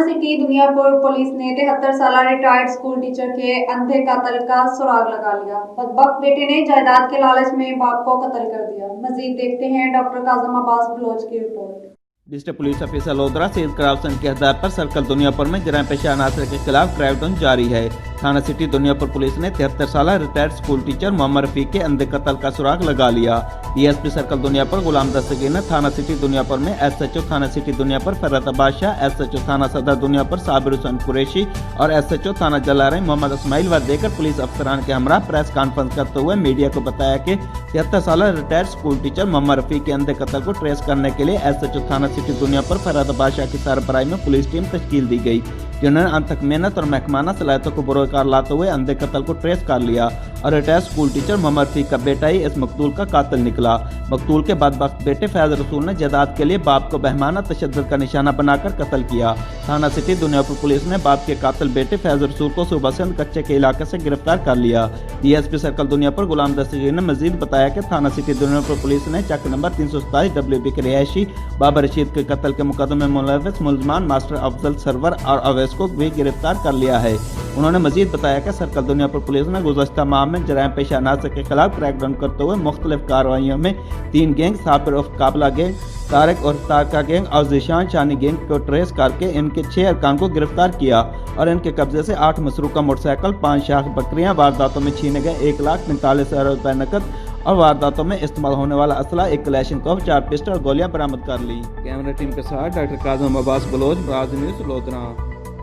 City Duniyapur police ने 73 साल retired school teacher के अंधे कत्ल का सुराग लगा लिया। बदबख्त बेटे ने जायदाद के लालच में बाप को कत्ल कर दिया। मजीद देखते हैं डॉक्टर काजम अब्बास बलोच की रिपोर्ट। District police officer Lodhran Syed करावसन की हदायत पर सर्कल दुनियापुर में जराइम पेशा अनासर के खिलाफ क्रैकडाउन जारी है। थाना सिटी दुनियापुर पुलिस ने 73 साल retired school teacher Mohammad Rafiq के अंधे कत्ल का सुराग लगा लिया। डीएसपी सर्कल दुनियापुर गुलाम दस्तगीर ने थाना सिटी दुनियापुर में एसएचओ थाना सिटी दुनियापुर फरत बादशाह, एसएचओ थाना सदर दुनियापुर साबिर हुसैन कुरैशी और एसएचओ थाना जलाराय मोहम्मद इस्माइल व देकर पुलिस अफसरान के हमरा प्रेस कॉन्फ्रेंस करते हुए मीडिया को बताया कि 73 साल retired school teacher Mohammad Rafiq के अंधे कत्ल को ट्रेस करने के लिए एसएचओ थाना सिटी दुनियापुर फरत बादशाह की सरबराही में पुलिस टीम तश्कील दी गई, जिन्होंने अनथक मेहनत और महकमाना सलाहियतों को बरोकार लाते हुए अंधे कत्ल को ट्रेस कर लिया और retired school teacher Mohammad Rafiq का बेटा ही इस मकतूल का कातिल निकला। मकतूल के बदबख्त बेटे फैज रसूल ने जायदाद के लिए बाप को बहमाना तशद्दुद का निशाना बनाकर कत्ल किया। थाना सिटी दुनियापुर पुलिस ने बाप के कातिल बेटे फैज रसूल को सुबह से कच्चे के इलाके से गिरफ्तार कर लिया। डीएसपी सर्कल दुनियापुर गुलाम दस्तगीर ने मजीद बताया कि थाना सिटी दुनियापुर पुलिस ने चक नंबर 327 WB के रिहायशी बाबर रशीद के कत्ल के मुकदमे में मुलव्विस मुलजमान मास्टर अफजल सरवर और अवैस को भी गिरफ्तार कर लिया है। उन्होंने मजीद बताया कि सर्कल दुनियापुर पुलिस ने गुज़श्ता माह में जराइम पेशा अनासर के खिलाफ क्रैकडाउन करते हुए मुख्तलिफ कार्रवाइयों में 3 गैंग साबिर उर्फ काबला गैंग, तारिक और तारका गैंग और ज़ीशान शानी गैंग को ट्रेस करके इनके 6 अरकान को गिरफ्तार किया और इनके कब्जे से 8 मसरूका मोटरसाइकिल, 5 शाख बकरियां, वारदातों में छीने गए 1,45,000 रुपए नकद और वारदातों में इस्तेमाल होने वाला असला, 1 कलेशनकोव, 4 पिस्टल और गोलियां बरामद कर ली। कैमरा टीम के साथ डॉक्टर काजम अब्बास बलोच, ब्राज न्यूज़, लोधरा।